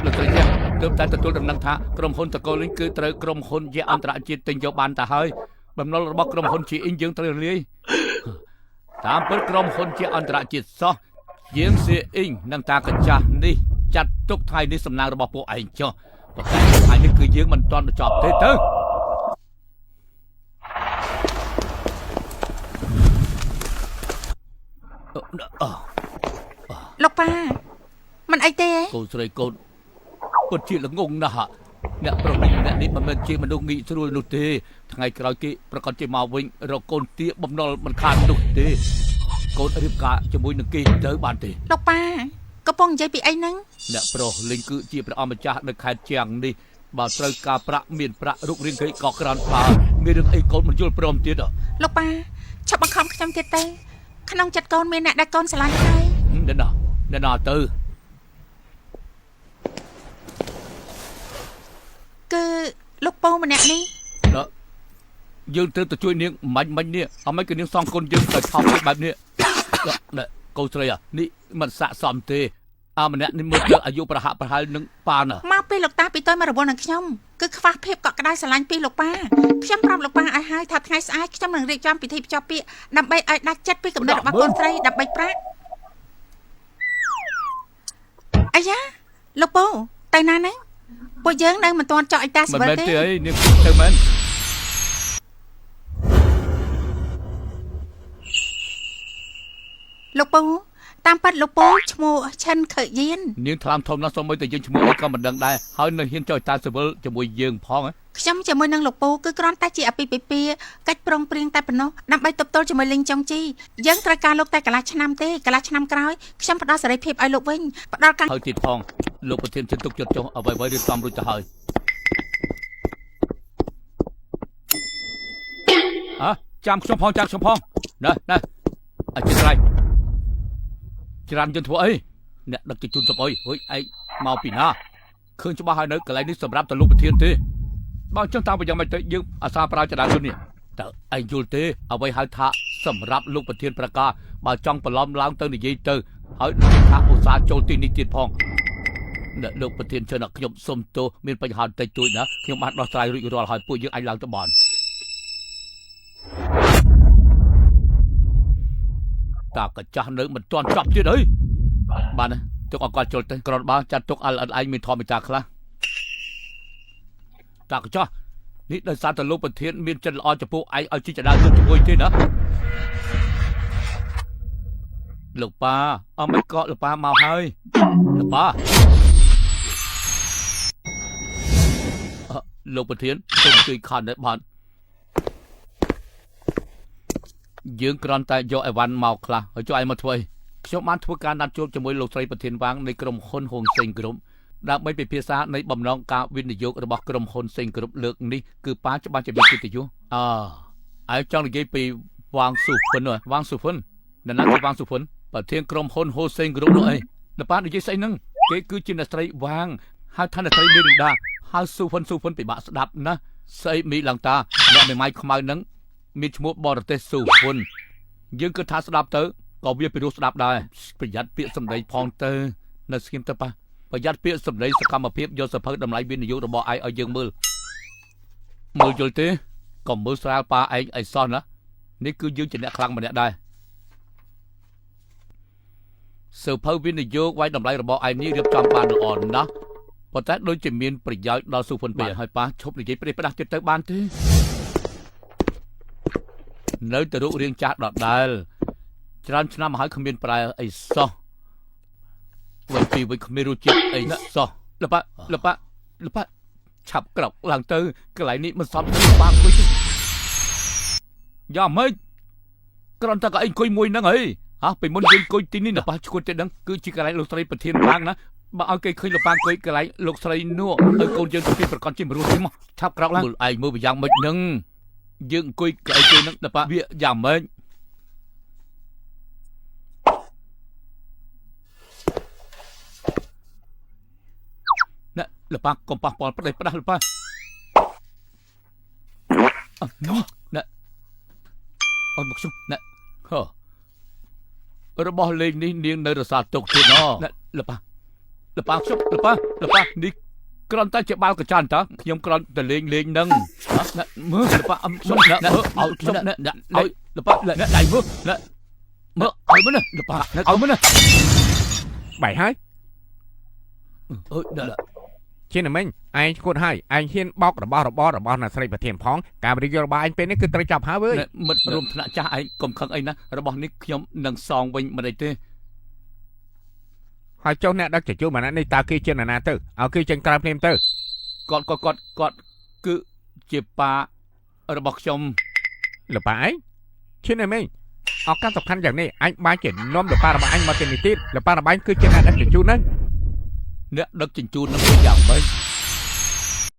លោកស្រីជាទើបតែទទួលដំណឹងថាក្រុមហ៊ុនតកូលលេងគឺត្រូវក្រុមហ៊ុនជាអន្តរជាតិទិញយកបានតែហើយបំណុលរបស់ក្រុមហ៊ុនជាអ៊ីងយើងត្រូវលាយតាមពិតក្រុមហ៊ុនជាអន្តរជាតិសោះយើងសៀអ៊ីងនិងតាកញ្ចាស់នេះចាត់ទុកថ្ងៃនេះសំណាងរបស់ពួកឯងចុះប៉ុន្តែថ្ងៃនេះគឺយើងមិនទាន់បញ្ចប់ទេទៅលោកប៉ាមិនអីទេកូនស្រីកូនពិតជាល្ងងណាស់អ្នកប្រុសអ្នកនេះមិនមែនជាមនុស្សងាយស្រួលនោះទេថ្ងៃក្រោយគេប្រកាសជាមកវិញរកកូនទាបំណុលមិនខាននោះទេកូនរៀបការជាមួយនឹងគេទៅបានទេលោកប៉ាកំពុងនិយាយពីអីហ្នឹងអ្នកប្រុសលេងគឺជាព្រះអម្ចាស់នៅខេត្តជាងនេះបើត្រូវការប្រាក់មានប្រាក់រូបរាងគេក៏ក្រាន់បើមានរឿងអីកូនមិនយល់ព្រមទៀតលោកប៉ាឆាប់បង្ខំខ្ញុំទៀតទៅក្នុងចិត្តកូនមានអ្នកដែលកូនស្រឡាញ់ហើយអ្នកណាទៅគឺលោកពូម្នាក់នេះយើងត្រូវទៅជួយនាងមាញ់នេះអមិនគឺនាងសងគុណយើងទៅថោកពេកបែបនេះកូនស្រីនេះមិនស័ក្តិសមទេម្នាក់នេះមើលទៅអាយុប្រហាក់ប្រហែលនឹងប៉ាណាមកពីលោកតាពីតើមករវល់នឹងខ្ញុំគឺខ្វះភាពកក់ក្ដៅស្រឡាញ់ពីលោកប៉ាខ្ញុំប្រាប់លោកប៉ាឲ្យហើយថាថ្ងៃស្អែកខ្ញុំនឹងរៀបចំពិធីភ្ជាប់ពាក្យដើម្បីឲ្យដាច់ចិត្តពីកំណត់របស់កូនស្រីដើម្បីប្រាក់អាយ៉ាលោកពូទៅណាហ្នឹងពួកយើងនៅមិនទាន់ចោះអីតាស្វិលទេមិនមែនទេអីនាងទៅមែនលោកពូតាមប៉ាត់លោកពូឈ្មោះឆិនខើយៀននាងថ្លាមធំណាស់សូម្បីតែយើងឈ្មោះអីក៏មិនដឹងដែរហើយនៅហ៊ានចោះតាសិវិលជាមួយយើងផងខ្ញុំជាមួយនឹងលោកពូគឺគ្រាន់តែជាអាពាហ៍ពិពាហ៍កិច្ចប្រឹងប្រែងតែប៉ុណ្ណោះដើម្បីទប់ទល់ជាមួយលីងចុងជីយើងត្រូវការលោកតែកន្លះឆ្នាំទេកន្លះឆ្នាំក្រោយខ្ញុំផ្ដល់សេរីភាពឲ្យលោកវិញផ្ដល់ការហើយទៀតផងលោកប្រធានចិត្តទុកចិត្តចុះអ្វីៗរៀបចំរួចទៅហើយចាំខ្ញុំផងណែអចិន្ត្រៃយ៍ច្រានយើងធ្វើអីអ្នកដឹកជញ្ជូនសុំអីហុយឯងមកពីណាឃើញច្បាស់ហើយនៅកន្លែងនេះសម្រាប់តែលោកប្រធានទេបើអញ្ចឹងតាមយ៉ាងម៉េចទៅយើងអាសាប្រើចដាជននេះតើឯងយល់ទេអ្វីហៅថាសម្រាប់លោកប្រធានប្រកាសបើចង់បន្លំឡើងទៅនិយាយទៅហើយថាឧស្សាហ៍ចូលទីនេះទៀតផងអ្នកលោកប្រធានជឿថាខ្ញុំសុំទោសមានបញ្ហាបន្តិចតួចណាខ្ញុំបានដោះស្រាយរួចរាល់ហើយពួកយើងអាចឡើងទៅបានតាកញ្ចាស់នៅមិនទាន់ចប់ទៀតអីបានទុកអកលជុលទៅក្រនបើចាត់ទុកអលអត់ឯងមានធម្មតាខ្លះតាកញ្ចាស់នេះដោយសារតែលោកប្រធានមានចិត្តល្អចំពោះឯងឲ្យជីចដាវទៅជាមួយទេណាលោកប៉ាអមិនក៏លោកប៉ាមកហើយលោកប៉ាលោកប្រធានសូមជួយខណ្ឌដែរបាទយើងគ្រាន់តែយកអីវ៉ាន់មកខ្លះហើយជួយឲ្យមកធ្វើខ្ញុំបានធ្វើការណាត់ជួបជាមួយលោកស្រីប្រធានវាងនៃក្រុមហ៊ុនហុងសេងក្រុមដើម្បីពិភាក្សានៃបំណងការវិនិយោគរបស់ក្រុមហ៊ុនសេងក្រុមលើកនេះគឺប៉ាច្បាស់ជាមានកិត្តិយសហើយចង់និយាយពីវាងស៊ូហ្វិនណាវាងស៊ូហ្វិនគឺវាងស៊ូហ្វិនប្រធានក្រុមហ៊ុនហូសេងក្រុមនោះអីដល់ប៉ានិយាយស្អីហ្នឹងគេគឺជាអ្នកស្រីវាងហើយថាអ្នកស្រីមេរិនដាហើយស៊ូហ្វិនពិបាកស្ដាប់ណាស្អីមីឡើងតាអ្នកមេម៉ាយខ្មៅហ្នឹងមានឈ្មោះបរទេសស៊ូហ្វិនយើងគិតថាស្ដាប់ទៅក៏វាពីរោះស្ដាប់ដែរប្រយ័ត្នពាក្យសម្ដីផងទៅនៅស្គីមទៅប៉ះប្រយ័ត្នពាក្យសម្ដីសកម្មភាពយកសភៅតម្លៃវិនិយោគរបស់ឯងឲ្យយើងមើលយល់ទេកុំមើលស្រាលប៉ាឯងអីសោះណានេះគឺយើងជាអ្នកខ្លាំងម្នាក់ដែរសភៅវិនិយោគវាយតម្លៃរបស់ឯងនេះរៀបចំបានល្អណាស់ប៉ុន្តែដូចជាមានប្រយោជន៍ដល់ស៊ូហ្វិនពេកហើយប៉ាឈប់និយាយប្រេះផ្ដាស់ទៀតទៅបានទេនៅតែរូបរាងចាស់ដដែលច្រើនឆ្នាំមកហើយគ្មានប្រែអីសោះវិញពីវិញគ្មានរសជាតិអីសោះលប៉ាឆាប់ក្រោកឡើងទៅកន្លែងនេះមិនសមទៅប៉ាអង្គុយយ៉ាម៉េចគ្រាន់តែក៏ឯងអង្គុយមួយហ្នឹងហីពីមុនយើងអង្គុយទីនេះណាប៉ាឈួតទេដឹងគឺជាកន្លែងលោកស្រីប្រធានបាងណាបើឲ្យគេឃើញលោកប៉ាអង្គុយកន្លែងលោកស្រីនោះឲ្យកូនយើងទៅពីប្រកាសជាមរស់ទេមកឆាប់ក្រោកឡើងមើលឯងមើលយ៉ាងម៉េចហ្នឹងយើងអង្គុយកៅអីគេហ្នឹងដល់ប៉ាវាយ៉ាងម៉េចណែលប៉ាកុំប៉ះពាល់ផ្ដាស់លប៉ាណែអត់មកខ្ញុំណែរបស់លេងនេះនាងនៅរសារទុកទៀតណែលប៉ា លប៉ាខ្ញុំលប៉ានេះគ្រាន់តែជាបាល់កញ្ចាន់តើខ្ញុំគ្រាន់តែលេងនឹងមើលលប៉ាខ្ញុំមើលឲ្យខ្ញុំឲ្យលប៉ាដៃមើលឲ្យមើលលប៉ាឲ្យមើល បាយហើយ អើយដល់ ជាណាមិញឯងឈួតហើយឯងហ៊ានបោករបស់អ្នកស្រីប្រធានផងការវិនិយោគរបស់ឯងពេលនេះគឺត្រូវចាប់ហើយវើយ មិត្តរួមថ្នាក់ចាស់ឯងកុំខឹងអីណារបស់នេះខ្ញុំនឹងសងវិញមិនអីទេ ហើយចុះអ្នកដឹកជញ្ជូនម្នាក់នេះតើគេជានរណាទៅឲ្យគេចេញក្រៅភ្លាមទៅ គាត់គឺជាប៉ារបស់ខ្ញុំ លប៉ាឯងជាណាមិញឱកាសសំខាន់យ៉ាងនេះអញបានជានាំលប៉ារបស់អញមកទីនេះទៀតលប៉ារបស់អញគឺជាអ្នកដឹកជញ្ជូនហ្នឹង អ្នកដឹកជញ្ជូននឹងយ៉ាងម៉េច